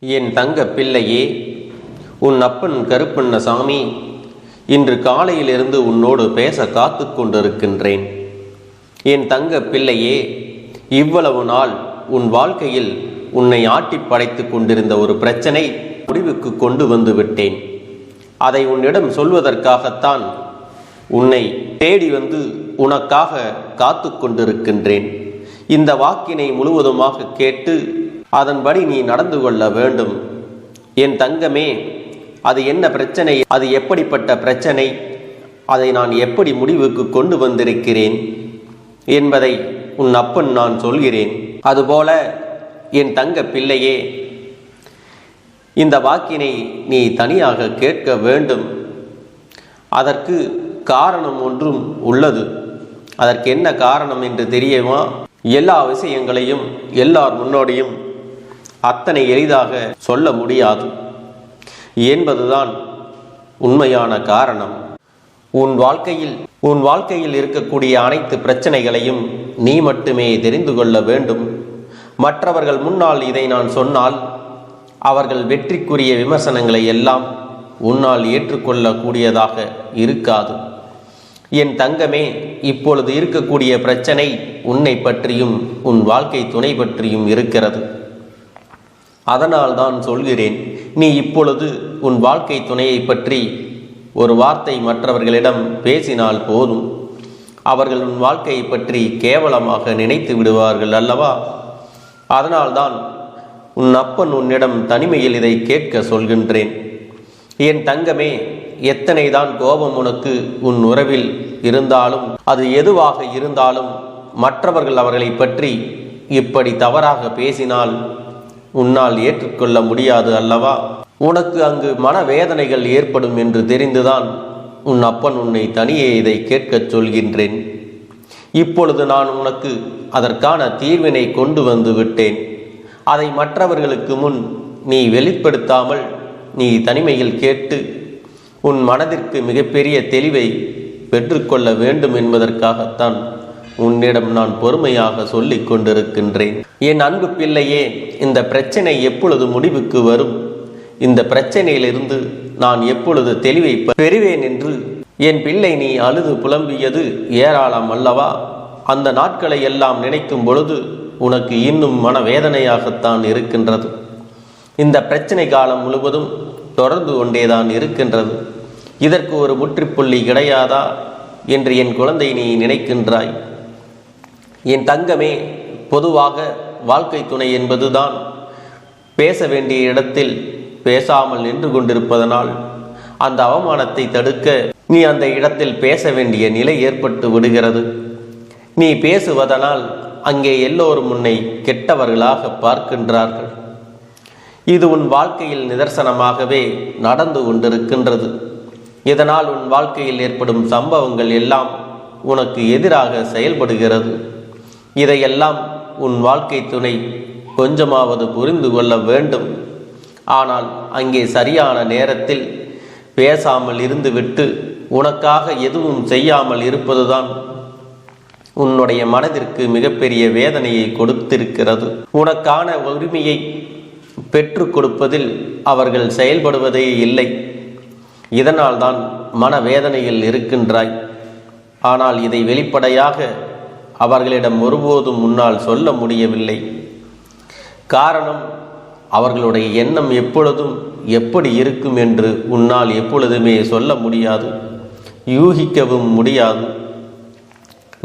என் தங்க பிள்ளையே, உன் அப்பன் கருப்பண்ணசாமி இன்று காலையிலிருந்து உன்னோடு பேச காத்து கொண்டிருக்கின்றேன். என் தங்க பிள்ளையே, இவ்வளவு நாள் உன் வாழ்க்கையில் உன்னை ஆட்டி படைத்து கொண்டிருந்த ஒரு பிரச்சனை முடிவுக்கு கொண்டு வந்து விட்டேன். அதை உன்னிடம் சொல்வதற்காகத்தான் உன்னை தேடி வந்து உனக்காக காத்து கொண்டிருக்கின்றேன். இந்த வாக்கினை முழுவதுமாக கேட்டு அதன்படி நீ நடந்து கொள்ள வேண்டும். என் தங்கமே, அது என்ன பிரச்சனை, அது எப்படிப்பட்ட பிரச்சனை, அதை நான் எப்படி முடிவுக்கு கொண்டு வந்திருக்கிறேன் என்பதை உன் அப்பன் நான் சொல்கிறேன். அதுபோல என் தங்க பிள்ளையே, இந்த வாக்கினை நீ தனியாக கேட்க வேண்டும். அதற்கு காரணம் ஒன்றும் உள்ளது. அதற்கு என்ன காரணம் என்று தெரியுமா? எல்லா விஷயங்களையும் எல்லார் முன்னோடியும் அத்தனை எளிதாக சொல்ல முடியாது என்பதுதான் உண்மையான காரணம். உன் வாழ்க்கையில் இருக்கக்கூடிய அனைத்து பிரச்சனைகளையும் நீ மட்டுமே தெரிந்து கொள்ள வேண்டும். மற்றவர்கள் முன்னால் இதை நான் சொன்னால் அவர்கள் வெற்றிக்குரிய விமர்சனங்களை எல்லாம் உன்னால் ஏற்றுக்கொள்ளக்கூடியதாக இருக்காது. என் தங்கமே, இப்பொழுது இருக்கக்கூடிய பிரச்சனை உன்னை பற்றியும் உன் வாழ்க்கை துணை பற்றியும் இருக்கிறது. அதனால் தான் சொல்கிறேன், நீ இப்பொழுது உன் வாழ்க்கை துணையை பற்றி ஒரு வார்த்தை மற்றவர்களிடம் பேசினால் போதும். அவர்கள் உன் வாழ்க்கையை பற்றி கேவலமாக நினைத்து விடுவார்கள் அல்லவா? அதனால்தான் உன் அப்பன் உன்னிடம் தனிமையில் இதை கேட்க சொல்கின்றேன். என் தங்கமே, எத்தனை தான் கோபம் உனக்கு உன் உறவில் இருந்தாலும், அது எதுவாக இருந்தாலும், மற்றவர்கள் அவர்களை பற்றி இப்படி தவறாக பேசினால் உன்னால் ஏற்றுக்கொள்ள முடியாது அல்லவா? உனக்கு அங்கு மனவேதனைகள் ஏற்படும் என்று தெரிந்துதான் உன் அப்பன் உன்னை தனியே இதை கேட்கச் சொல்கின்றேன். இப்பொழுது நான் உனக்கு அதற்கான தீர்வினை கொண்டு வந்து விட்டேன். அதை மற்றவர்களுக்கு முன் நீ வெளிப்படுத்தாமல் நீ தனிமையில் கேட்டு உன் மனதிற்கு மிகப்பெரிய தெளிவை பெற்றுக்கொள்ள வேண்டும் என்பதற்காகத்தான் உன்னிடம் நான் பொறுமையாக சொல்லிக் கொண்டிருக்கின்றேன். என் அன்பு பிள்ளையே, இந்த பிரச்சனை எப்பொழுது முடிவுக்கு வரும், இந்த பிரச்சனையிலிருந்து நான் எப்பொழுது தெளிவை பெறுவேன் என்று என் பிள்ளை நீ அழுது புலம்பியது ஏராளம் அல்லவா? அந்த நாட்களை எல்லாம் நினைக்கும் பொழுது உனக்கு இன்னும் மனவேதனையாகத்தான் இருக்கின்றது. இந்த பிரச்சனை காலம் முழுவதும் தொடர்ந்து கொண்டேதான் இருக்கின்றது. இதற்கு ஒரு முற்றுப்புள்ளி கிடையாதா என்று என் குழந்தை நீ நினைக்கின்றாய். என் தங்கமே, பொதுவாக வாழ்க்கை துணை என்பதுதான் பேச வேண்டிய இடத்தில் பேசாமல் நின்று கொண்டிருப்பதனால் அந்த அவமானத்தை தடுக்க நீ அந்த இடத்தில் பேச வேண்டிய நிலை ஏற்பட்டு விடுகிறது. நீ பேசுவதனால் அங்கே எல்லோரும் உன்னை கெட்டவர்களாக பார்க்கின்றார்கள். இது உன் வாழ்க்கையில் நிதர்சனமாகவே நடந்து கொண்டிருக்கின்றது. இதனால் உன் வாழ்க்கையில் ஏற்படும் சம்பவங்கள் எல்லாம் உனக்கு எதிராக செயல்படுகிறது. இதையெல்லாம் உன் வாழ்க்கை துணை கொஞ்சமாவது புரிந்து கொள்ள வேண்டும். ஆனால் அங்கே சரியான நேரத்தில் பேசாமல் இருந்துவிட்டு உனக்காக எதுவும் செய்யாமல் இருப்பதுதான் உன்னுடைய மனதிற்கு மிகப்பெரிய வேதனையை கொடுத்திருக்கிறது. உனக்கான உரிமையை பெற்றுக் கொடுப்பதில் அவர்கள் செயல்படுவதே இல்லை. இதனால் தான் மனவேதனையில் இருக்கின்றாய். ஆனால் இதை வெளிப்படையாக அவர்களிடம் ஒருபோதும் முன்னால் சொல்ல முடியவில்லை. காரணம், அவர்களுடைய எண்ணம் எப்பொழுதும் எப்படி இருக்கும் என்று உன்னால் எப்பொழுதுமே சொல்ல முடியாது, யூகிக்கவும் முடியாது.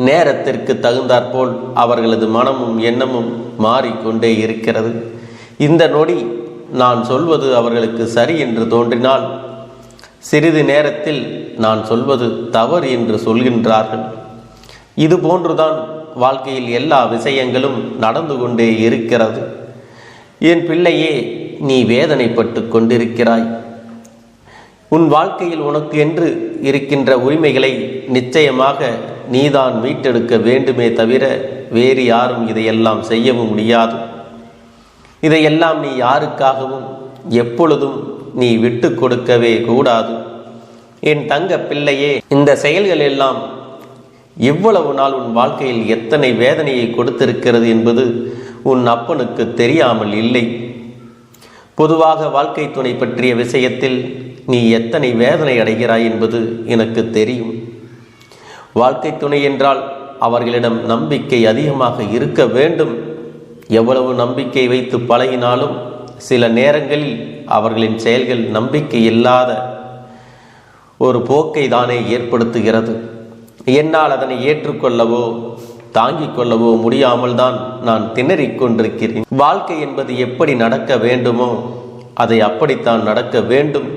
நேரத்திற்கு தகுந்தாற்போல் அவர்களது மனமும் எண்ணமும் மாறிக்கொண்டே இருக்கிறது. இந்த நொடி நான் சொல்வது அவர்களுக்கு சரி என்று தோன்றினால் சிறிது நேரத்தில் நான் சொல்வது தவறு என்று சொல்கின்றார்கள். இது போன்றுதான் வாழ்க்கையில் எல்லா விஷயங்களும் நடந்து கொண்டே இருக்கிறது. என் பிள்ளையே, நீ வேதனைப்பட்டு கொண்டிருக்கிறாய். உன் வாழ்க்கையில் உனக்கு என்று இருக்கின்ற உரிமைகளை நிச்சயமாக நீதான் மீட்டெடுக்க வேண்டுமே தவிர வேறு யாரும் இதையெல்லாம் செய்யவும் முடியாது. இதையெல்லாம் நீ யாருக்காகவும் எப்பொழுதும் நீ விட்டு கொடுக்கவே கூடாது. என் தங்க பிள்ளையே, இந்த செயல்கள் எல்லாம் எவ்வளவு நாள் உன் வாழ்க்கையில் எத்தனை வேதனையை கொடுத்திருக்கிறது என்பது உன் அப்பனுக்கு தெரியாமல் இல்லை. பொதுவாக வாழ்க்கை துணை பற்றிய விஷயத்தில் நீ எத்தனை வேதனை அடைகிறாய் என்பது எனக்கு தெரியும். வாழ்க்கை துணை என்றால் அவர்களிடம் நம்பிக்கை அதிகமாக இருக்க வேண்டும். எவ்வளவு நம்பிக்கை வைத்து பழகினாலும் சில நேரங்களில் அவர்களின் செயல்கள் நம்பிக்கை இல்லாத ஒரு போக்கை தானே ஏற்படுத்துகிறது. என்னால் அதனை ஏற்றுக்கொள்ளவோ தாங்கிக் கொள்ளவோ முடியாமல் தான் நான் திணறிக் கொண்டிருக்கிறேன். வாழ்க்கை என்பது எப்படி நடக்க வேண்டுமோ அதை அப்படித்தான் நடக்க வேண்டும்.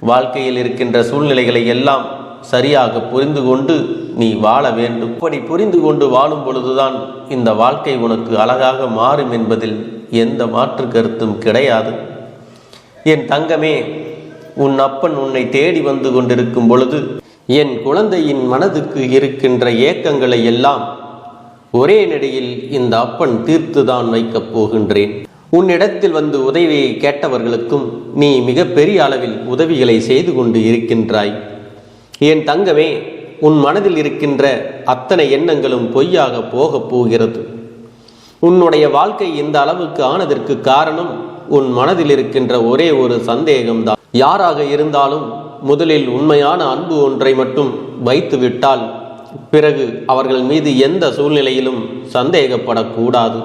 வாழ்க்கையில் இருக்கின்ற சூழ்நிலைகளை எல்லாம் சரியாக புரிந்து கொண்டு நீ வாழ வேண்டும். அப்படி புரிந்து கொண்டு வாழும் பொழுதுதான் இந்த வாழ்க்கை உனக்கு அழகாக மாறும் என்பதில் எந்த மாற்று கருத்தும் கிடையாது. என் தங்கமே, உன் அப்பன் உன்னை தேடி வந்து கொண்டிருக்கும் பொழுது என் குழந்தையின் மனதுக்கு இருக்கின்ற ஏக்கங்களை எல்லாம் ஒரே நடியில் இந்த அப்பன் தீர்த்துதான் வைக்கப் போகின்றேன். உன்னிடத்தில் வந்து உதவியை கேட்டவர்களுக்கும் நீ மிக பெரிய அளவில் உதவிகளை செய்து கொண்டு இருக்கின்றாய். என் தங்கமே, உன் மனதில் இருக்கின்ற அத்தனை எண்ணங்களும் பொய்யாக போகப் போகிறது. உன்னுடைய வாழ்க்கை இந்த அளவுக்கு ஆனதற்கு காரணம் உன் மனதில் இருக்கின்ற ஒரே ஒரு சந்தேகம்தான். யாராக இருந்தாலும் முதலில் உண்மையான அன்பு ஒன்றை மட்டும் வைத்து விட்டால் பிறகு அவர்கள் மீது எந்த சூழ்நிலையிலும் சந்தேகப்படக்கூடாது.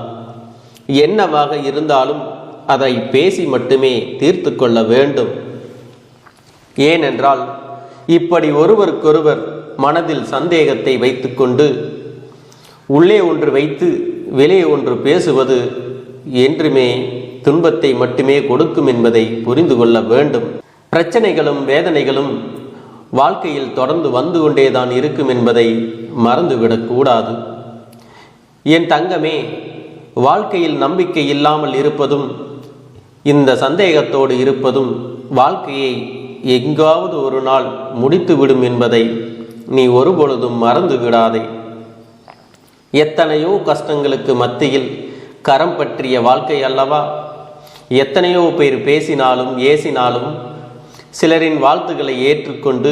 என்னவாக இருந்தாலும் அதை பேசி மட்டுமே தீர்த்து கொள்ள வேண்டும். ஏனென்றால் இப்படி ஒருவருக்கொருவர் மனதில் சந்தேகத்தை வைத்துக்கொண்டு உள்ளே ஒன்று வைத்து வெளியே ஒன்று பேசுவது என்றுமே துன்பத்தை மட்டுமே கொடுக்கும் என்பதை புரிந்து கொள்ள வேண்டும். பிரச்சனைகளும் வேதனைகளும் வாழ்க்கையில் தொடர்ந்து வந்து கொண்டேதான் இருக்கும் என்பதை மறந்துவிடக்கூடாது. என் தங்கமே, வாழ்க்கையில் நம்பிக்கை இல்லாமல் இருப்பதும் இந்த சந்தேகத்தோடு இருப்பதும் வாழ்க்கையை எங்காவது ஒரு நாள் முடித்துவிடும் என்பதை நீ ஒருபொழுதும் மறந்து விடாதே. எத்தனையோ கஷ்டங்களுக்கு மத்தியில் கரம் பற்றிய வாழ்க்கை அல்லவா? எத்தனையோ பேர் பேசினாலும் ஏசினாலும் சிலரின் வாழ்த்துக்களை ஏற்றுக்கொண்டு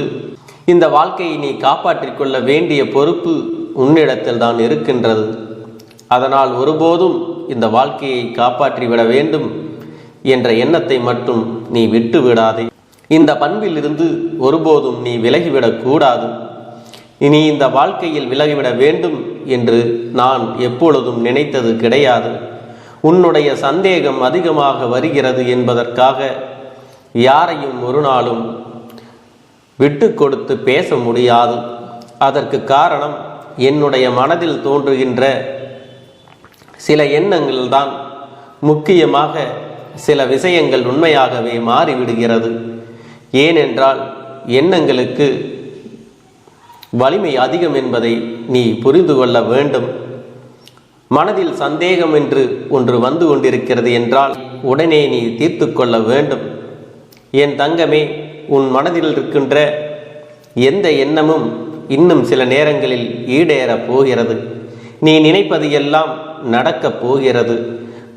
இந்த வாழ்க்கையை நீ காப்பாற்றிக் கொள்ள வேண்டிய பொறுப்பு உன்னிடத்தில் தான் இருக்கின்றது. அதனால் ஒருபோதும் இந்த வாழ்க்கையை காப்பாற்றிவிட வேண்டும் என்ற எண்ணத்தை மட்டும் நீ விட்டு விடாதே. இந்த பண்பிலிருந்து ஒருபோதும் நீ விலகிவிடக் கூடாது. இனி இந்த வாழ்க்கையில் விலகிவிட வேண்டும் என்று நான் எப்பொழுதும் நினைத்தது கிடையாது. உன்னுடைய சந்தேகம் அதிகமாக வருகிறது என்பதற்காக யாரையும் ஒரு நாளும் விட்டு கொடுத்து பேச முடியாது. அதற்கு காரணம் என்னுடைய மனதில் தோன்றுகின்ற சில எண்ணங்கள்தான். முக்கியமாக சில விஷயங்கள் உண்மையாகவே மாறிவிடுகிறது. ஏனென்றால் எண்ணங்களுக்கு வலிமை அதிகம் என்பதை நீ புரிந்து கொள்ள வேண்டும். மனதில் சந்தேகம் என்று ஒன்று வந்து கொண்டிருக்கிறது என்றால் உடனே நீ தீர்த்து கொள்ள வேண்டும். என் தங்கமே, உன் மனதில் இருக்கின்ற எந்த எண்ணமும் இன்னும் சில நேரங்களில் ஈடேறப் போகிறது. நீ நினைப்பது எல்லாம் நடக்கப் போகிறது.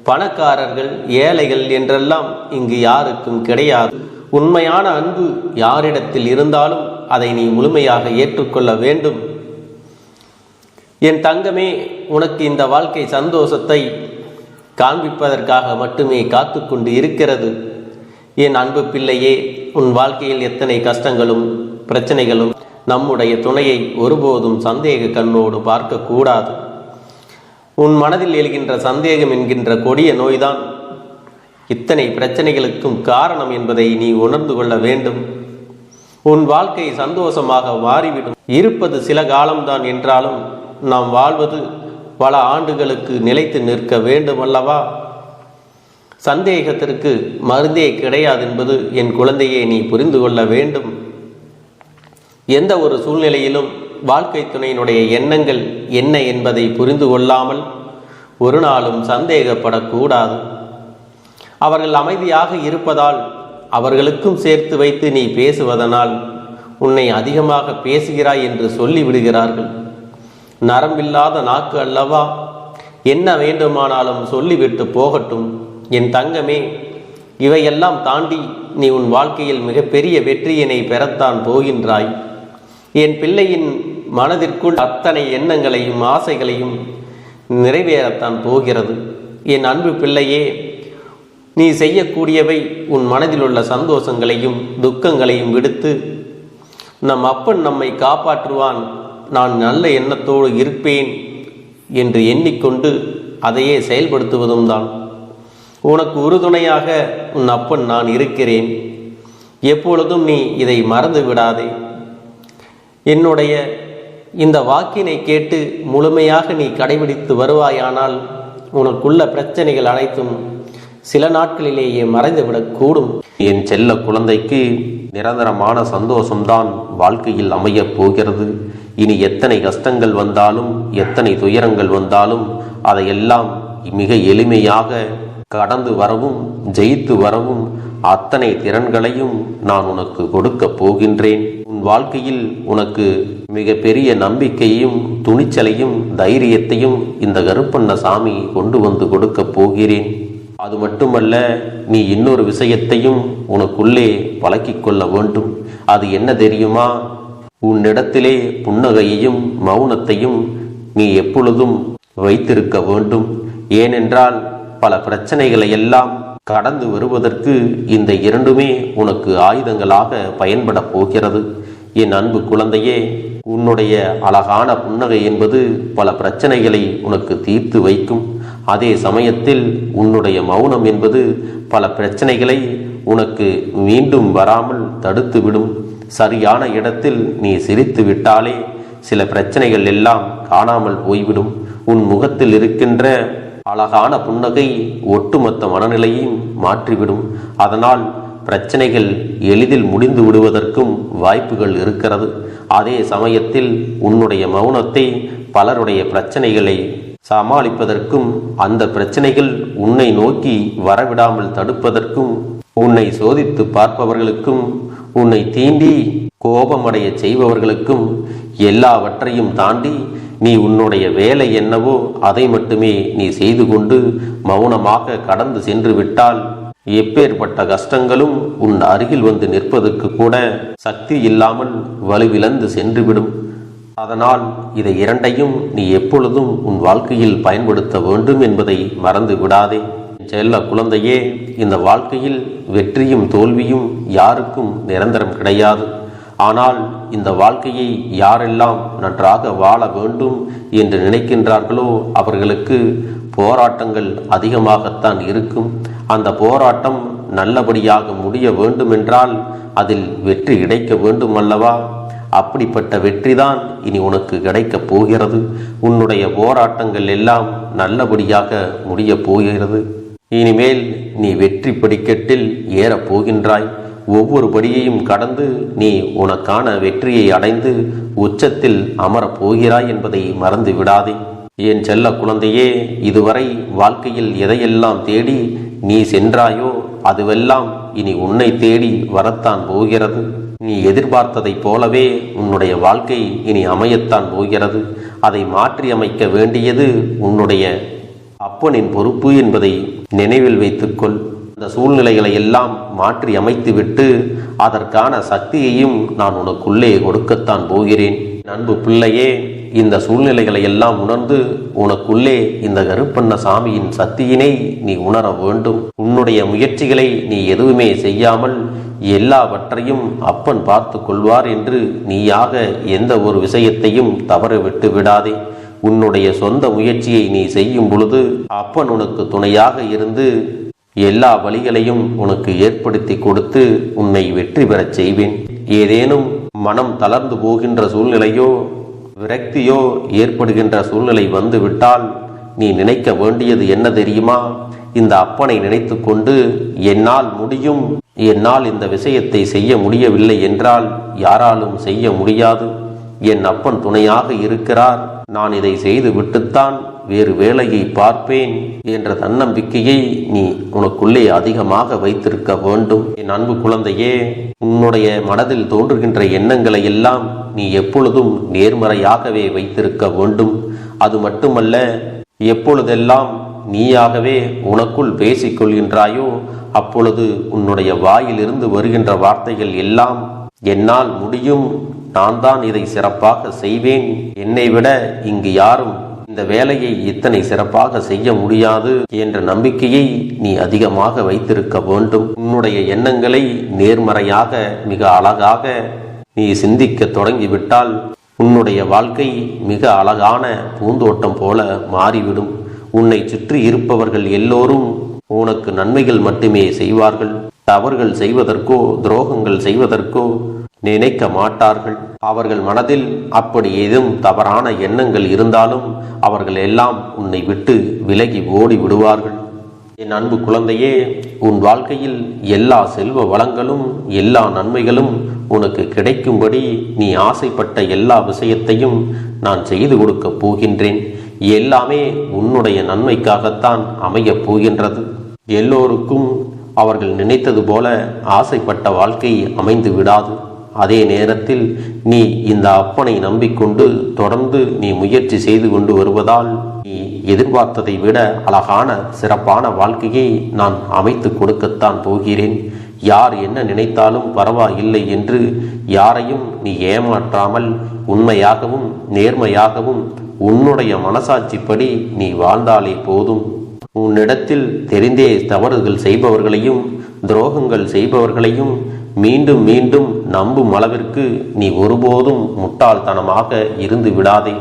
பணக்காரர்கள் ஏழைகள் என்றெல்லாம் இங்கு யாருக்கும் கிடையாது. உண்மையான அன்பு யாரிடத்தில் இருந்தாலும் அதை நீ முழுமையாக ஏற்றுக்கொள்ள வேண்டும். என் தங்கமே, உனக்கு இந்த வாழ்க்கை சந்தோஷத்தை காண்பிப்பதற்காக மட்டுமே காத்து கொண்டு இருக்கிறது. என் அன்பு பிள்ளையே, உன் வாழ்க்கையில் எத்தனை கஷ்டங்களும் பிரச்சனைகளும் நம்முடைய துணையை ஒருபோதும் சந்தேக கண்ணோடு பார்க்கக்கூடாது. உன் மனதில் எழுகின்ற சந்தேகம் என்கின்ற கொடிய நோய்தான் இத்தனை பிரச்சனைகளுக்கும் காரணம் என்பதை நீ உணர்ந்து கொள்ள வேண்டும். உன் வாழ்க்கை சந்தோஷமாக மாறிவிடும். இருப்பது சில காலம்தான் என்றாலும் நாம் வாழ்வது பல ஆண்டுகளுக்கு நிலைத்து நிற்க வேண்டும் அல்லவா? சந்தேகத்திற்கு மருந்தே கிடையாது என்பது என் குழந்தையை நீ புரிந்து கொள்ள வேண்டும். எந்த ஒரு சூழ்நிலையிலும் வாழ்க்கை துணையினுடைய எண்ணங்கள் என்ன என்பதை புரிந்து கொள்ளாமல் ஒரு நாளும் சந்தேகப்படக்கூடாது. அவர்கள் அமைதியாக இருப்பதால் அவர்களுக்கும் சேர்த்து வைத்து நீ பேசுவதனால் உன்னை அதிகமாக பேசுகிறாய் என்று சொல்லிவிடுகிறார்கள். நரம்பில்லாத நாக்கு அல்லவா, என்ன வேண்டுமானாலும் சொல்லிவிட்டு போகட்டும். என் தங்கமே, இவையெல்லாம் தாண்டி நீ உன் வாழ்க்கையில் மிகப்பெரிய வெற்றியினை பெறத்தான் போகின்றாய். என் பிள்ளையின் மனதிற்குள் அத்தனை எண்ணங்களையும் ஆசைகளையும் நிறைவேறத்தான் போகிறது. என் அன்பு பிள்ளையே, நீ செய்யக்கூடியவை உன் மனதில் உள்ள சந்தோஷங்களையும் துக்கங்களையும் விடுத்து நம் அப்பன் நம்மை காப்பாற்றுவான், நான் நல்ல எண்ணத்தோடு இருப்பேன் என்று எண்ணிக்கொண்டு அதையே செயல்படுத்துவதும் தான். உனக்கு உறுதுணையாக உன் அப்பன் நான் இருக்கிறேன். எப்பொழுதும் நீ இதை மறந்து விடாதே. என்னுடைய இந்த வாக்கினை கேட்டு முழுமையாக நீ கடைபிடித்து வருவாயானால் உனக்குள்ள பிரச்சனைகள் அனைத்தும் சில நாட்களிலேயே மறைந்துவிடக்கூடும். என் செல்ல குழந்தைக்கு நிரந்தரமான சந்தோஷம்தான் வாழ்க்கையில் அமையப் போகிறது. இனி எத்தனை கஷ்டங்கள் வந்தாலும் எத்தனை துயரங்கள் வந்தாலும் அதையெல்லாம் மிக எளிமையாக கடந்து வரவும் ஜெயித்து வரவும் அத்தனை திறன்களையும் நான் உனக்கு கொடுக்க போகின்றேன். உன் வாழ்க்கையில் உனக்கு மிக பெரிய நம்பிக்கையும் துணிச்சலையும் தைரியத்தையும் இந்த கருப்பண்ணசாமி கொண்டு வந்து கொடுக்க போகிறேன். அது மட்டுமல்ல, நீ இன்னொரு விஷயத்தையும் உனக்குள்ளே பழக்கிக் கொள்ள வேண்டும். அது என்ன தெரியுமா? உன்னிடத்திலே புன்னகையையும் மௌனத்தையும் நீ எப்பொழுதும் வைத்திருக்க வேண்டும். ஏனென்றால் பல பிரச்சனைகளை எல்லாம் கடந்து வருவதற்கு இந்த இரண்டுமே உனக்கு ஆயுதங்களாக பயன்பட போகிறது. என் அன்பு குழந்தையே, உன்னுடைய அழகான புன்னகை என்பது பல பிரச்சனைகளை உனக்கு தீர்த்து வைக்கும். அதே சமயத்தில் உன்னுடைய மௌனம் என்பது பல பிரச்சனைகளை உனக்கு மீண்டும் வராமல் தடுத்துவிடும். சரியான இடத்தில் நீ சிரித்து விட்டாலே சில பிரச்சனைகள் எல்லாம் காணாமல் போய்விடும். உன் முகத்தில் இருக்கின்ற அழகான புன்னகை ஒட்டுமொத்த மனநிலையும் மாற்றிவிடும். அதனால் பிரச்சனைகள் எளிதில் முடிந்து விடுவதற்கும் வாய்ப்புகள் இருக்கிறது. அதே சமயத்தில் உன்னுடைய மௌனத்தை பலருடைய பிரச்சனைகளை சமாளிப்பதற்கும் அந்த பிரச்சனைகள் உன்னை நோக்கி வரவிடாமல் தடுப்பதற்கும் உன்னை சோதித்து பார்ப்பவர்களுக்கும் உன்னை தீண்டி கோபமடைய செய்பவர்களுக்கும் எல்லாவற்றையும் தாண்டி நீ உன்னுடைய வேலை என்னவோ அதை மட்டுமே நீ செய்து கொண்டு மௌனமாக கடந்து சென்று விட்டால் எப்பேற்பட்ட கஷ்டங்களும் உன் அருகில் வந்து நிற்பதற்கு கூட சக்தி இல்லாமல் வலுவிழந்து சென்றுவிடும். அதனால் இதை இரண்டையும் நீ எப்பொழுதும் உன் வாழ்க்கையில் பயன்படுத்த வேண்டும் என்பதை மறந்து விடாதே. செல்ல குழந்தையே, இந்த வாழ்க்கையில் வெற்றியும் தோல்வியும் யாருக்கும் நிரந்தரம் கிடையாது. ஆனால் இந்த வாழ்க்கையை யாரெல்லாம் நன்றாக வாழ வேண்டும் என்று நினைக்கின்றார்களோ அவர்களுக்கு போராட்டங்கள் அதிகமாகத்தான் இருக்கும். அந்த போராட்டம் நல்லபடியாக முடிய வேண்டுமென்றால் அதில் வெற்றி கிடைக்க வேண்டும் அல்லவா? அப்படிப்பட்ட வெற்றிதான் இனி உனக்கு கிடைக்கப் போகிறது. உன்னுடைய போராட்டங்கள் எல்லாம் நல்லபடியாக முடிய போகிறது. இனிமேல் நீ வெற்றி படிக்கட்டில் ஏறப் போகின்றாய். ஒவ்வொரு படியையும் கடந்து நீ உனக்கான வெற்றியை அடைந்து உச்சத்தில் அமரப் போகிறாய் என்பதை மறந்து விடாதே. என் செல்ல குழந்தையே, இதுவரை வாழ்க்கையில் எதையெல்லாம் தேடி நீ சென்றாயோ அதுவெல்லாம் இனி உன்னை தேடி வரத்தான் போகிறது. நீ எதிர்பார்த்ததைப் போலவே உன்னுடைய வாழ்க்கை இனி அமையத்தான் போகிறது. அதை மாற்றி அமைக்க வேண்டியது உன்னுடைய அப்பனின் பொறுப்பு என்பதை நினைவில் வைத்துக்கொள். அந்த சூழ்நிலைகளை எல்லாம் மாற்றி அமைத்துவிட்டு அதற்கான சக்தியையும் நான் உனக்குள்ளே கொடுக்கத்தான் போகிறேன். அன்பு பிள்ளையே, இந்த சூழ்நிலைகளை எல்லாம் உணர்ந்து உனக்குள்ளே இந்த கருப்பண்ணசாமியின் சக்தியினை நீ உணர வேண்டும். உன்னுடைய முயற்சிகளை நீ எதுவுமே செய்யாமல் எல்லாவற்றையும் அப்பன் பார்த்து கொள்வார் என்று நீயாக எந்த ஒரு விஷயத்தையும் தவற விட்டு விடாதே. உன்னுடைய சொந்த முயற்சியை நீ செய்யும் பொழுது அப்பன் உனக்கு துணையாக இருந்து எல்லா வழிகளையும் உனக்கு ஏற்படுத்தி கொடுத்து உன்னை வெற்றி பெறச் செய்வேன். ஏதேனும் மனம் தளர்ந்து போகின்ற சூழ்நிலையோ விரக்தியோ ஏற்படுகின்ற சூழ்நிலை வந்துவிட்டால் நீ நினைக்க வேண்டியது என்ன தெரியுமா? இந்த அப்பனை நினைத்து கொண்டு என்னால் முடியும், என்னால் இந்த விஷயத்தை செய்ய முடியவில்லை என்றால் யாராலும் செய்ய முடியாது, என் அப்பன் துணையாக இருக்கிறார், நான் இதை செய்து விட்டுத்தான் வேறு வேலையை பார்ப்பேன் என்ற தன்னம்பிக்கையை நீ உனக்குள்ளே அதிகமாக வைத்திருக்க வேண்டும். என் அன்பு குழந்தையே, உன்னுடைய மனதில் தோன்றுகின்ற எண்ணங்களை எல்லாம் நீ எப்பொழுதும் நேர்மறையாகவே வைத்திருக்க வேண்டும். அது மட்டுமல்ல, எப்பொழுதெல்லாம் நீயாகவே உனக்குள் பேசிக்கொள்கின்றாயோ அப்பொழுது உன்னுடைய வாயிலிருந்து வருகின்ற வார்த்தைகள் எல்லாம் என்னால் முடியும், நான் தான் இதை சிறப்பாக செய்வேன், என்னை விட இங்கு யாரும் இந்த வேலையை இத்தனை சிறப்பாக செய்ய முடியாது என்ற நம்பிக்கையை நீ அதிகமாக வைத்திருக்க வேண்டும். உன்னுடைய எண்ணங்களை நேர்மறையாக மிக அழகாக நீ சிந்திக்க தொடங்கிவிட்டால் உன்னுடைய வாழ்க்கை மிக அழகான பூந்தோட்டம் போல மாறிவிடும். உன்னை சுற்றி இருப்பவர்கள் எல்லோரும் உனக்கு நன்மைகள் மட்டுமே செய்வார்கள். தவறுகள் செய்வதற்கோ துரோகங்கள் செய்வதற்கோ நினைக்க மாட்டார்கள். அவர்கள் மனதில் அப்படி ஏதும் தவறான எண்ணங்கள் இருந்தாலும் அவர்கள் எல்லாம் உன்னை விட்டு விலகி ஓடி விடுவார்கள். என் அன்பு குழந்தையே, உன் வாழ்க்கையில் எல்லா செல்வ வளங்களும் எல்லா நன்மைகளும் உனக்கு கிடைக்கும்படி நீ ஆசைப்பட்ட எல்லா விஷயத்தையும் நான் செய்து கொடுக்கப் போகின்றேன். எல்லாமே உன்னுடைய நன்மைக்காகத்தான் அமையப் போகின்றது. எல்லோருக்கும் அவர்கள் நினைத்தது போல ஆசைப்பட்ட வாழ்க்கை அமைந்து விடாது. அதே நேரத்தில் நீ இந்த அப்பனை நம்பிக்கொண்டு தொடர்ந்து நீ முயற்சி செய்து கொண்டு வருவதால் நீ எதிர்பார்த்ததை விட அழகான சிறப்பான வாழ்க்கையை நான் அமைத்து கொடுக்கத்தான் போகிறேன். யார் என்ன நினைத்தாலும் பரவாயில்லை என்று யாரையும் நீ ஏமாற்றாமல் உண்மையாகவும் நேர்மையாகவும் உன்னுடைய மனசாட்சிப்படி நீ வாழ்ந்தாலே போதும். உன்னிடத்தில் தெரிந்தே தவறுகள் செய்பவர்களையும் துரோகங்கள் செய்பவர்களையும் மீண்டும் மீண்டும் நம்பும் அளவிற்கு நீ ஒருபோதும் முட்டாள்தனமாக இருந்து விடாதே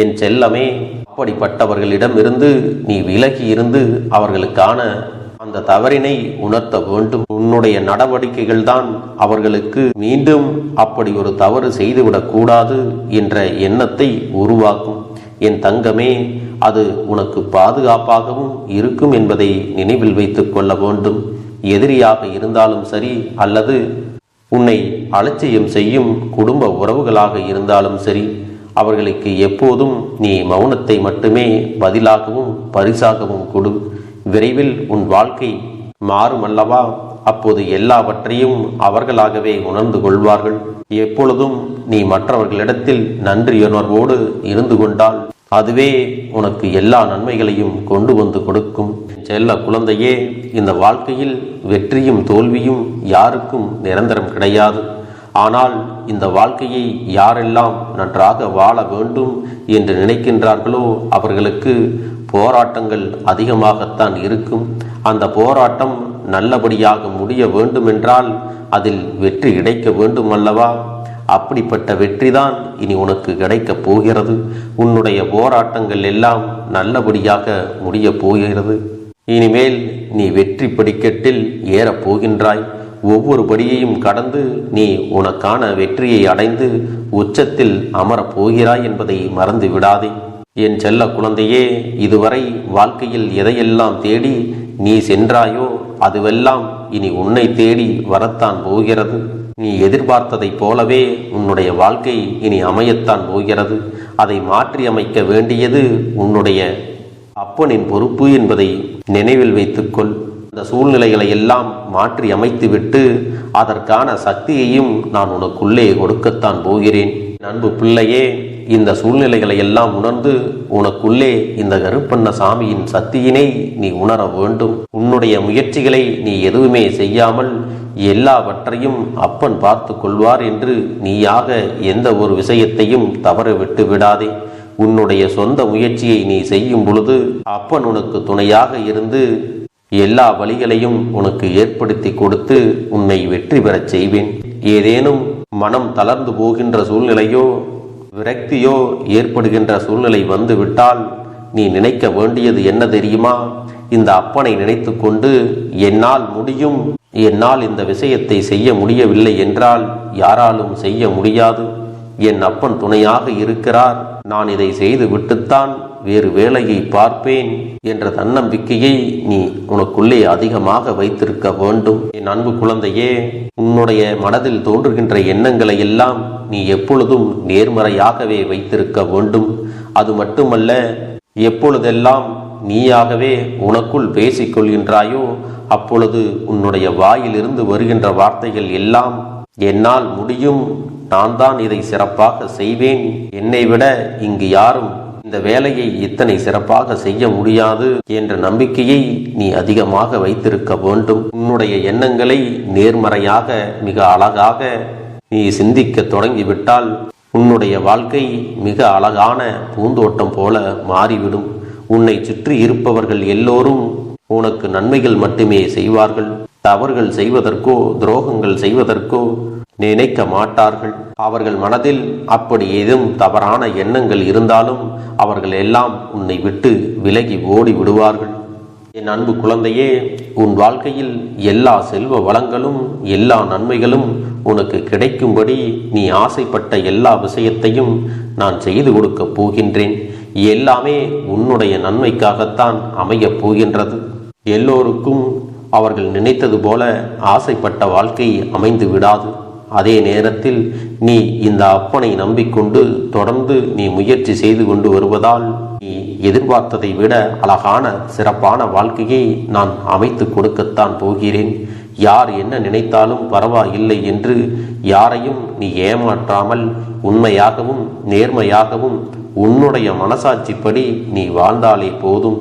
என் செல்லமே. அப்படிப்பட்டவர்களிடமிருந்து நீ விலகி இருந்து அவர்களுக்கான அந்த தவறினை உணர்த்த வேண்டும். உன்னுடைய நடவடிக்கைகள் தான் அவர்களுக்கு மீண்டும் அப்படி ஒரு தவறு செய்துவிடக் கூடாது என்ற எண்ணத்தை உருவாக்கும். என் தங்கமே, அது உனக்கு பாதுகாப்பாகவும் இருக்கும் என்பதை நினைவில் வைத்துக் கொள்ள வேண்டும். எதிரியாக இருந்தாலும் சரி அல்லது உன்னை அலட்சியம் செய்யும் குடும்ப உறவுகளாக இருந்தாலும் சரி, அவர்களுக்கு எப்போதும் நீ மௌனத்தை மட்டுமே பதிலாகவும் பரிசாகவும் கொடு. விரைவில் உன் வாழ்க்கை மாறும் அல்லவா? அப்போது எல்லாவற்றையும் அவர்களாகவே உணர்ந்து கொள்வார்கள். எப்பொழுதும் நீ மற்றவர்களிடத்தில் நன்றியுணர்வோடு இருந்து கொண்டால் அதுவே உனக்கு எல்லா நன்மைகளையும் கொண்டு வந்து கொடுக்கும். செல்ல குழந்தையே, இந்த வாழ்க்கையில் வெற்றியும் தோல்வியும் யாருக்கும் நிரந்தரம் கிடையாது. ஆனால் இந்த வாழ்க்கையை யாரெல்லாம் நன்றாக வாழ வேண்டும் என்று நினைக்கின்றார்களோ அவர்களுக்கு போராட்டங்கள் அதிகமாகத்தான் இருக்கும். அந்த போராட்டம் நல்லபடியாக முடிய வேண்டுமென்றால் அதில் வெற்றி கிடைக்க வேண்டும் அல்லவா? அப்படிப்பட்ட வெற்றிதான் இனி உனக்கு கிடைக்கப் போகிறது. உன்னுடைய போராட்டங்கள் எல்லாம் நல்லபடியாக முடிய போகிறது. இனிமேல் நீ வெற்றி படிக்கட்டில் ஏறப் போகின்றாய். ஒவ்வொரு படியையும் கடந்து நீ உனக்கான வெற்றியை அடைந்து உச்சத்தில் அமரப் போகிறாய் என்பதை மறந்து விடாதே. என் செல்ல குழந்தையே, இதுவரை வாழ்க்கையில் எதையெல்லாம் தேடி நீ சென்றாயோ அதுவெல்லாம் இனி உன்னை தேடி வரத்தான் போகிறது. நீ எதிர்பார்த்ததைப் போலவே உன்னுடைய வாழ்க்கை இனி அமையத்தான் போகிறது. அதை மாற்றி அமைக்க வேண்டியது உன்னுடைய அப்பனின் பொறுப்பு என்பதை நினைவில் வைத்துக்கொள். இந்த சூழ்நிலைகளை எல்லாம் மாற்றி அமைத்துவிட்டு அதற்கான சக்தியையும் நான் உனக்குள்ளே கொடுக்கத்தான் போகிறேன். அன்பு பிள்ளையே, இந்த சூழ்நிலைகளை எல்லாம் உணர்ந்து உனக்குள்ளே இந்த கருப்பண்ண சாமியின் சக்தியினை நீ உணர வேண்டும். உன்னுடைய முயற்சிகளை நீ எதுவுமே செய்யாமல் எல்லாவற்றையும் அப்பன் பார்த்து கொள்வார் என்று நீயாக எந்த ஒரு விஷயத்தையும் தவற விட்டு விடாதே. உன்னுடைய சொந்த முயற்சியை நீ செய்யும் பொழுது அப்பன் உனக்கு துணையாக இருந்து எல்லா வழிகளையும் உனக்கு ஏற்படுத்தி கொடுத்து உன்னை வெற்றி பெறச் செய்வேன். ஏதேனும் மனம் தளர்ந்து போகின்ற சூழ்நிலையோ விரக்தியோ ஏற்படுகின்ற சூழ்நிலை வந்துவிட்டால் நீ நினைக்க வேண்டியது என்ன தெரியுமா? இந்த அப்பனை நினைத்து கொண்டு என்னால் முடியும், என்னால் இந்த விஷயத்தை செய்ய முடியவில்லை என்றால் யாராலும் செய்ய முடியாது, என் அப்பன் துணையாக இருக்கிறார், நான் இதை செய்து விட்டுத்தான் வேறு வேலையை பார்ப்பேன் என்ற தன்னம்பிக்கையை நீ உனக்குள்ளே அதிகமாக வைத்திருக்க வேண்டும். என் அன்பு குழந்தையே, உன்னுடைய மனதில் தோன்றுகின்ற எண்ணங்களை எல்லாம் நீ எப்பொழுதும் நேர்மறையாகவே வைத்திருக்க வேண்டும். அது மட்டுமல்ல, எப்பொழுதெல்லாம் நீயாகவே உனக்குள் பேசிக்கொள்கின்றாயோ அப்பொழுது உன்னுடைய வாயிலிருந்து வருகின்ற வார்த்தைகள் எல்லாம் என்னால் முடியும், நான் தான் இதை சிறப்பாக செய்வேன், என்னை விட இங்கு யாரும் இந்த வேலையை இத்தனை சிறப்பாக செய்ய முடியாது என்ற நம்பிக்கையை நீ அதிகமாக வைத்திருக்க வேண்டும். உன்னுடைய எண்ணங்களை நேர்மறையாக மிக அழகாக நீ சிந்திக்க தொடங்கிவிட்டால் உன்னுடைய வாழ்க்கை மிக அழகான பூந்தோட்டம் போல மாறிவிடும். உன்னை சுற்றி இருப்பவர்கள் எல்லோரும் உனக்கு நன்மைகள் மட்டுமே செய்வார்கள். தவறுகள் செய்வதற்கோ துரோகங்கள் செய்வதற்கோ நினைக்க மாட்டார்கள். அவர்கள் மனதில் அப்படி ஏதும் தவறான எண்ணங்கள் இருந்தாலும் அவர்கள் எல்லாம் உன்னை விட்டு விலகி ஓடி விடுவார்கள். என் அன்பு குழந்தையே, உன் வாழ்க்கையில் எல்லா செல்வ வளங்களும் எல்லா நன்மைகளும் உனக்கு கிடைக்கும்படி நீ ஆசைப்பட்ட எல்லா விஷயத்தையும் நான் செய்து கொடுக்கப் போகின்றேன். எல்லாமே உன்னுடைய நன்மைக்காகத்தான் அமையப் போகின்றது. எல்லோருக்கும் அவர்கள் நினைத்தது போல ஆசைப்பட்ட வாழ்க்கை அமைந்து விடாது. அதே நேரத்தில் நீ இந்த அப்பனை நம்பிக்கொண்டு தொடர்ந்து நீ முயற்சி செய்து கொண்டு வருவதால் நீ எதிர்பார்த்ததை விட அழகான சிறப்பான வாழ்க்கையை நான் அமைத்து கொடுக்கத்தான் போகிறேன். யார் என்ன நினைத்தாலும் பரவாயில்லை என்று யாரையும் நீ ஏமாற்றாமல் உண்மையாகவும் நேர்மையாகவும் உன்னுடைய மனசாட்சிப்படி நீ வாழ்ந்தாலே போதும்.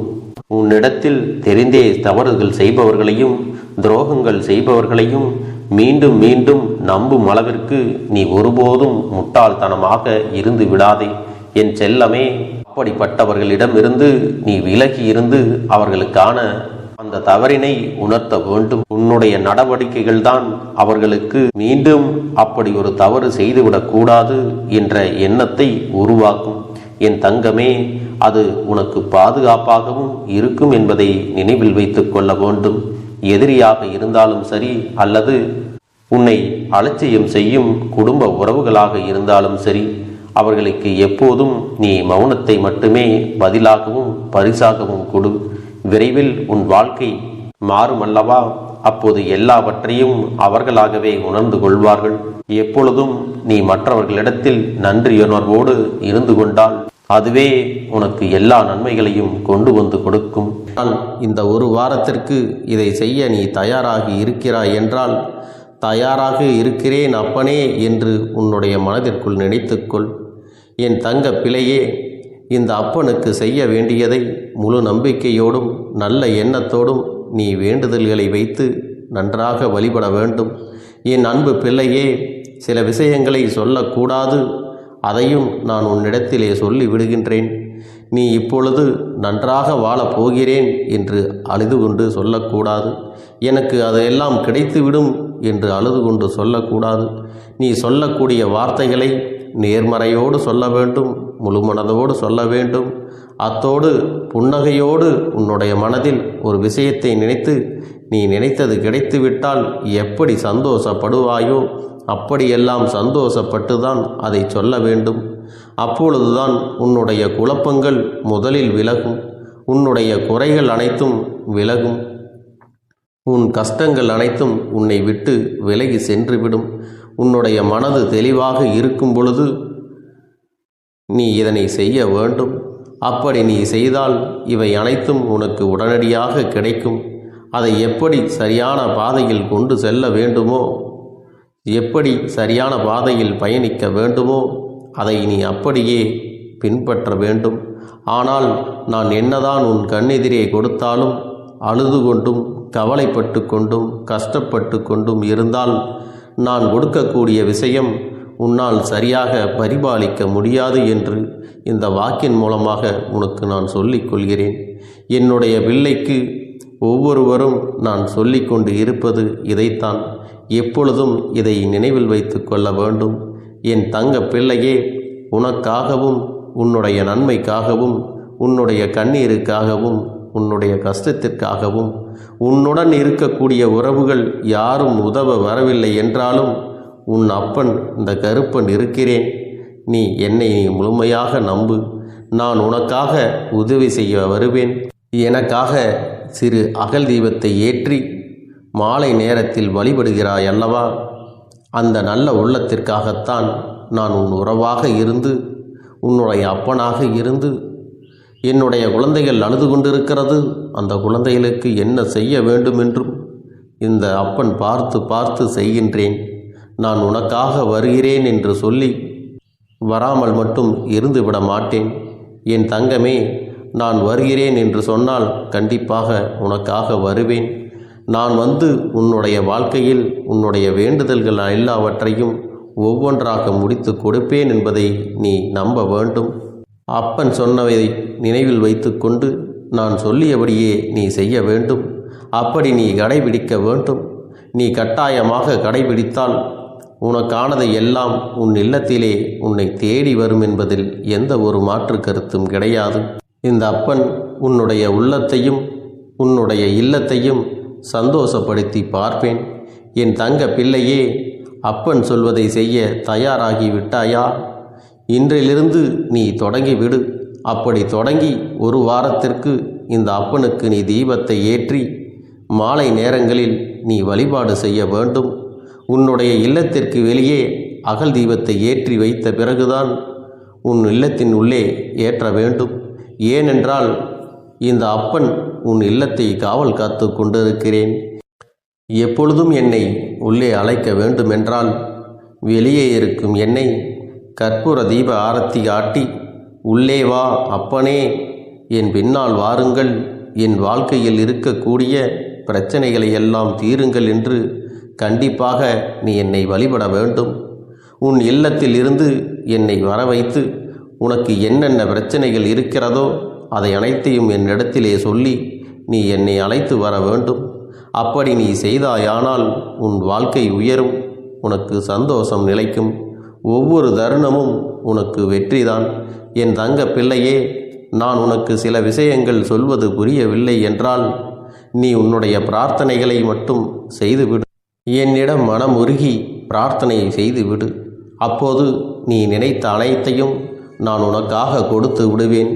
உன்னிடத்தில் தெரிந்தே தவறுகள் செய்பவர்களையும் துரோகங்கள் செய்பவர்களையும் மீண்டும் மீண்டும் நம்பும் அளவிற்கு நீ ஒருபோதும் முட்டாள்தனமாக இருந்து விடாதே. என் செல்லமே, அப்படிப்பட்டவர்களிடமிருந்து நீ விலகி இருந்து அவர்களுக்கான அந்த தவறினை உணர்த்த வேண்டும். உன்னுடைய நடவடிக்கைகள் தான் அவர்களுக்கு மீண்டும் அப்படி ஒரு தவறு செய்துவிடக் கூடாது என்ற எண்ணத்தை உருவாக்கும். என் தங்கமே, அது உனக்கு பாதுகாப்பாகவும் இருக்கும் என்பதை நினைவில் வைத்துக் கொள்ள வேண்டும். எதிரியாக இருந்தாலும் சரி அல்லது உன்னை அலட்சியம் செய்யும் குடும்ப உறவுகளாக இருந்தாலும் சரி, அவர்களுக்கு எப்போதும் நீ மௌனத்தை மட்டுமே பதிலாகவும் பரிசாகவும் கொடு. விரைவில் உன் வாழ்க்கை மாறுமல்லவா? அப்போது எல்லாவற்றையும் அவர்களாகவே உணர்ந்து கொள்வார்கள். எப்பொழுதும் நீ மற்றவர்களிடத்தில் நன்றியுணர்வோடு இருந்து கொண்டால் அதுவே உனக்கு எல்லா நன்மைகளையும் கொண்டு வந்து கொடுக்கும். இந்த ஒரு வாரத்திற்கு இதை செய்ய நீ தயாராகி இருக்கிறாய் என்றால், தயாராக இருக்கிறேன் அப்பனே என்று உன்னுடைய மனதிற்குள் நினைத்துக்கொள். என் தங்க பிள்ளையே, இந்த அப்பனுக்கு செய்ய வேண்டியதை முழு நம்பிக்கையோடும் நல்ல எண்ணத்தோடும் நீ வேண்டுதல்களை வைத்து நன்றாக வழிபட வேண்டும். என் அன்பு பிள்ளையே, சில விஷயங்களை சொல்லக்கூடாது, அதையும் நான் உன்னிடத்திலே சொல்லி விடுகின்றேன். நீ இப்பொழுது நன்றாக வாழப் போகிறேன் என்று அழுது கொண்டு சொல்லக்கூடாது. எனக்கு அதையெல்லாம் கிடைத்துவிடும் என்று அழுது கொண்டு சொல்லக்கூடாது. நீ சொல்லக்கூடிய வார்த்தைகளை நேர்மறையோடு சொல்ல வேண்டும், முழுமனதோடு சொல்ல வேண்டும். அத்தோடு புன்னகையோடு உன்னுடைய மனதில் ஒரு விஷயத்தை நினைத்து நீ நினைத்தது கிடைத்துவிட்டால் எப்படி சந்தோஷப்படுவாயோ அப்படியெல்லாம் சந்தோஷப்பட்டுதான் அதை சொல்ல வேண்டும். அப்பொழுதுதான் உன்னுடைய குழப்பங்கள் முதலில் விலகும், உன்னுடைய குறைகள் அனைத்தும் விலகும், உன் கஷ்டங்கள் அனைத்தும் உன்னை விட்டு விலகி சென்றுவிடும். உன்னுடைய மனது தெளிவாக இருக்கும் பொழுது நீ இதனை செய்ய வேண்டும். அப்படி நீ செய்தால் இவை அனைத்தும் உனக்கு உடனடியாக கிடைக்கும். அதை எப்படி சரியான பாதையில் கொண்டு செல்ல வேண்டுமோ, எப்படி சரியான பாதையில் பயணிக்க வேண்டுமோ அதை நீ அப்படியே பின்பற்ற வேண்டும். ஆனால் நான் என்னதான் உன் கண்ணெதிரே கொடுத்தாலும் அழுது கொண்டும் கவலைப்பட்டு கொண்டும் கஷ்டப்பட்டு கொண்டும் இருந்தால் நான் கொடுக்கக்கூடிய விஷயம் உன்னால் சரியாக பரிபாலிக்க முடியாது என்று இந்த வாக்கின் மூலமாக உனக்கு நான் சொல்லிக் கொள்கிறேன். என்னுடைய பிள்ளைக்கு ஒவ்வொருவரும் நான் சொல்லிக்கொண்டு இருப்பது இதைத்தான். எப்பொழுதும் இதை நினைவில் வைத்து கொள்ள வேண்டும். என் தங்க பிள்ளையே, உனக்காகவும் உன்னுடைய நன்மைக்காகவும் உன்னுடைய கண்ணீருக்காகவும் உன்னுடைய கஷ்டத்திற்காகவும் உன்னுடன் இருக்கக்கூடிய உறவுகள் யாரும் உதவ வரவில்லை என்றாலும் உன் அப்பன் இந்த கருப்பன் இருக்கிறேன். நீ என்னை முழுமையாக நம்பு. நான் உனக்காக உதவி செய்ய வருவேன். எனக்காக சிறு அகல் தீபத்தை ஏற்றி மாலை நேரத்தில் வழிபடுகிறாய் அல்லவா? அந்த நல்ல உள்ளத்திற்காகத்தான் நான் உன் உறவாக இருந்து உன்னுடைய அப்பனாக இருந்து என்னுடைய குழந்தைகள் அழுது கொண்டிருக்கிறது, அந்த குழந்தைகளுக்கு என்ன செய்ய வேண்டும் என்றும் இந்த அப்பன் பார்த்து பார்த்து செய்கின்றேன். நான் உனக்காக வருகிறேன் என்று சொல்லி வராமல் மட்டும் இருந்து விட மாட்டேன். என் தங்கமே, நான் வருகிறேன் என்று சொன்னால் கண்டிப்பாக உனக்காக வருவேன். நான் வந்து உன்னுடைய வாழ்க்கையில் உன்னுடைய வேண்டுதல்கள் எல்லாவற்றையும் ஒவ்வொன்றாக முடித்து கொடுப்பேன் என்பதை நீ நம்ப வேண்டும். அப்பன் சொன்னவை நினைவில் வைத்துக்கொண்டு நான் சொல்லியபடியே நீ செய்ய வேண்டும். அப்படி நீ கடைபிடிக்க வேண்டும். நீ கட்டாயமாக கடைபிடித்தால் உனக்கானதை எல்லாம் உன் இல்லத்திலே உன்னை தேடி வரும் என்பதில் எந்த ஒரு மாற்று கருத்தும் கிடையாது. இந்த அப்பன் உன்னுடைய உள்ளத்தையும் உன்னுடைய இல்லத்தையும் சந்தோஷப்படுத்தி பார்ப்பேன். என் தங்க பிள்ளையே, அப்பன் சொல்வதை செய்ய தயாராகி விட்டாயா? இன்றிலிருந்து நீ தொடங்கிவிடு. அப்படி தொடங்கி ஒரு வாரத்திற்கு இந்த அப்பனுக்கு நீ தீபத்தை ஏற்றி மாலை நேரங்களில் நீ வழிபாடு செய்ய வேண்டும். உன்னுடைய இல்லத்திற்கு வெளியே அகல் தீபத்தை ஏற்றி வைத்த பிறகுதான் உன் இல்லத்தின் உள்ளே ஏற்ற வேண்டும். ஏனென்றால் இந்த அப்பன் உன் இல்லத்தை காவல் காத்து கொண்டிருக்கிறேன். எப்பொழுதும் என்னை உள்ளே அழைக்க வேண்டுமென்றால் வெளியே இருக்கும் என்னை கற்பூர தீப ஆரத்தி காட்டி உள்ளே வா அப்பனே, என் பின்னால் வாருங்கள், என் வாழ்க்கையில் இருக்கக்கூடிய பிரச்சனைகளை எல்லாம் தீருங்கள் என்று கண்டிப்பாக நீ என்னை வழிபட வேண்டும். உன் இல்லத்தில் இருந்து என்னை வர வைத்து உனக்கு என்னென்ன பிரச்சனைகள் இருக்கிறதோ அதை அனைத்தையும் என்னிடத்திலே சொல்லி நீ என்னை அழைத்து வர வேண்டும். அப்படி நீ செய்தாயானால் உன் வாழ்க்கை உயரும், உனக்கு சந்தோஷம் நிலைக்கும், ஒவ்வொரு தருணமும் உனக்கு வெற்றிதான். என் தங்க பிள்ளையே, நான் உனக்கு சில விஷயங்கள் சொல்வது புரியவில்லை என்றால் நீ உன்னுடைய பிரார்த்தனைகளை மட்டும் செய்துவிடு. என்னிடம் மனம் உருகி பிரார்த்தனையை செய்துவிடு. அப்போது நீ நினைத்த அனைத்தையும் நான் உனக்காக கொடுத்து விடுவேன்.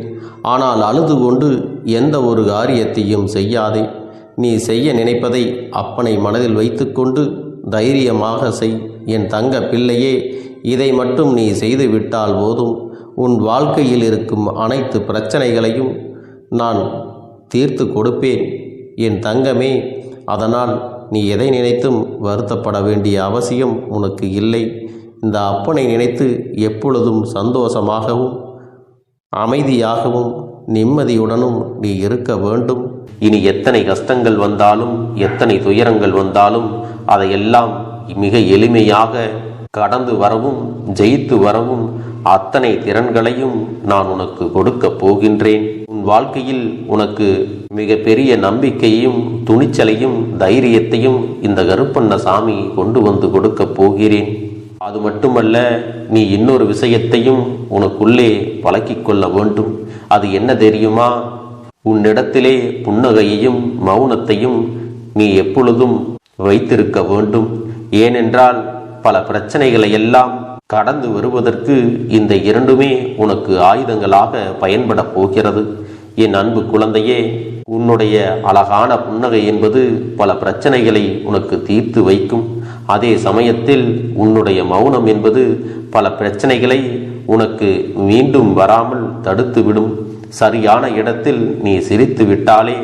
ஆனால் அழுது கொண்டு எந்த ஒரு காரியத்தையும் செய்யாதே. நீ செய்ய நினைப்பதை அப்பனை மனதில் வைத்துக்கொண்டு தைரியமாக செய். என் தங்க பிள்ளையே, இதை மட்டும் நீ செய்துவிட்டால் போதும். உன் வாழ்க்கையில் இருக்கும் அனைத்து பிரச்சனைகளையும் நான் தீர்த்து கொடுப்பேன் என் தங்கமே. அதனால் நீ எதை நினைத்தும் வருத்தப்பட வேண்டிய அவசியம் உனக்கு இல்லை. இந்த அப்பனை நினைத்து எப்பொழுதும் சந்தோஷமாகவும் அமைதியாகவும் நிம்மதியுடனும் நீ இருக்க வேண்டும். இனி எத்தனை கஷ்டங்கள் வந்தாலும் எத்தனை துயரங்கள் வந்தாலும் அதையெல்லாம் மிக எளிமையாக கடந்து வரவும் ஜெயித்து வரவும் அத்தனை திறன்களையும் நான் உனக்கு கொடுக்க போகின்றேன். உன் வாழ்க்கையில் உனக்கு மிக பெரிய நம்பிக்கையும் துணிச்சலையும் தைரியத்தையும் இந்த கருப்பண்ணசாமி கொண்டு வந்து கொடுக்க போகிறேன். அது மட்டுமல்ல, நீ இன்னொரு விஷயத்தையும் உனக்குள்ளே பழக்கிக் கொள்ள வேண்டும். அது என்ன தெரியுமா? உன்னிடத்திலே புன்னகையையும் மௌனத்தையும் நீ எப்பொழுதும் வைத்திருக்க வேண்டும். ஏனென்றால் பல பிரச்சனைகளை எல்லாம் கடந்து வருவதற்கு இந்த இரண்டுமே உனக்கு ஆயுதங்களாக பயன்பட போகிறது. என் அன்பு குழந்தையே, உன்னுடைய அழகான புன்னகை என்பது பல பிரச்சனைகளை உனக்கு தீர்த்து வைக்கும். அதே சமயத்தில் உன்னுடைய மௌனம் என்பது பல பிரச்சனைகளை உனக்கு மீண்டும் வராமல் தடுத்துவிடும். சரியான இடத்தில் நீ சிரித்து விட்டாலே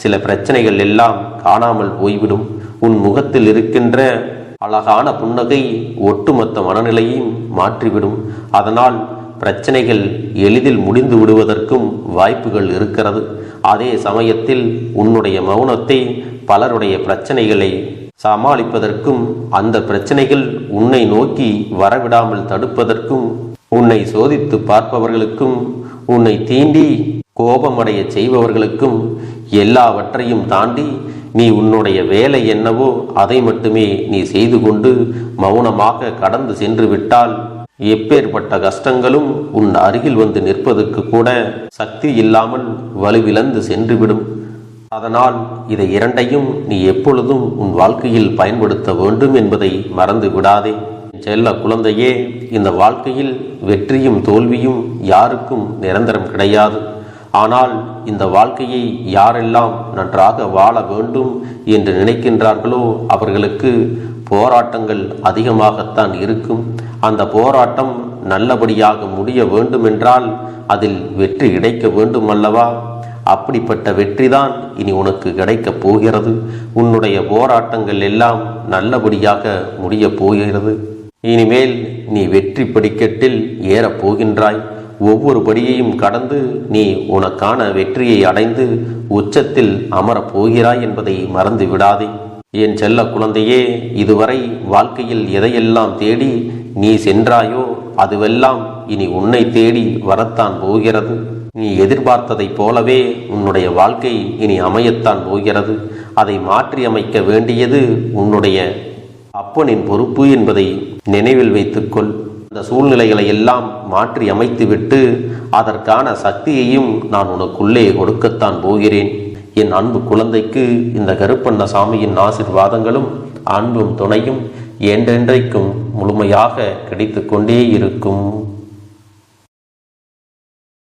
சில பிரச்சனைகள் எல்லாம் காணாமல் போய்விடும். உன் முகத்தில் இருக்கின்ற அழகான புன்னகை ஒட்டுமொத்த மனநிலையும் மாற்றிவிடும். அதனால் பிரச்சனைகள் எளிதில் முடிந்து விடுவதற்கும் வாய்ப்புகள் இருக்கிறது. அதே சமயத்தில் உன்னுடைய மௌனத்தை பலருடைய பிரச்சனைகளை சமாளிப்பதற்கும் அந்த பிரச்சனைகள் உன்னை நோக்கி வரவிடாமல் தடுப்பதற்கும் உன்னை சோதித்து பார்ப்பவர்களுக்கும் உன்னை தீண்டி கோபமடைய செய்பவர்களுக்கும் எல்லாவற்றையும் தாண்டி நீ உன்னுடைய வேலை என்னவோ அதை மட்டுமே நீ செய்து கொண்டு மௌனமாக கடந்து சென்று விட்டால் எப்பேற்பட்ட கஷ்டங்களும் உன் அருகில் வந்து நிற்பதற்கு கூட சக்தி இல்லாமல் வலுவிழந்து சென்றுவிடும். அதனால் இதை இரண்டையும் நீ எப்பொழுதும் உன் வாழ்க்கையில் பயன்படுத்த வேண்டும் என்பதை மறந்து விடாதே. செல்ல குழந்தையே, இந்த வாழ்க்கையில் வெற்றியும் தோல்வியும் யாருக்கும் நிரந்தரம் கிடையாது. ஆனால் இந்த வாழ்க்கையை யாரெல்லாம் நன்றாக வாழ வேண்டும் என்று நினைக்கின்றார்களோ அவர்களுக்கு போராட்டங்கள் அதிகமாகத்தான் இருக்கும். அந்த போராட்டம் நல்லபடியாக முடிய வேண்டுமென்றால் அதில் வெற்றி கிடைக்க வேண்டும் அல்லவா? அப்படிப்பட்ட வெற்றிதான் இனி உனக்கு கிடைக்கப் போகிறது. உன்னுடைய போராட்டங்கள் எல்லாம் நல்லபடியாக முடியப் போகிறது. இனிமேல் நீ வெற்றி படிக்கட்டில் ஏறப் போகின்றாய். ஒவ்வொரு படியையும் கடந்து நீ உனக்கான வெற்றியை அடைந்து உச்சத்தில் அமரப் போகிறாய் என்பதை மறந்து விடாதே. என் செல்ல குழந்தையே, இதுவரை வாழ்க்கையில் எதையெல்லாம் தேடி நீ சென்றாயோ அதுவெல்லாம் இனி உன்னை தேடி வரத்தான் போகிறது. நீ எதிர்பார்த்ததைப் போலவே உன்னுடைய வாழ்க்கை இனி அமையத்தான் போகிறது. அதை மாற்றி அமைக்க வேண்டியது உன்னுடைய அப்பனின் பொறுப்பு என்பதை நினைவில் வைத்துக்கொள். அந்த சூழ்நிலைகளை எல்லாம் மாற்றி அமைத்துவிட்டு அதற்கான சக்தியையும் நான் உனக்குள்ளே கொடுக்கத்தான் போகிறேன். என் அன்பு குழந்தைக்கு இந்த கருப்பண்ணசாமியின் ஆசீர்வாதங்களும் அன்பும் துணையும் என்றென்றைக்கும் முழுமையாக கிடைத்து கொண்டே இருக்கும்.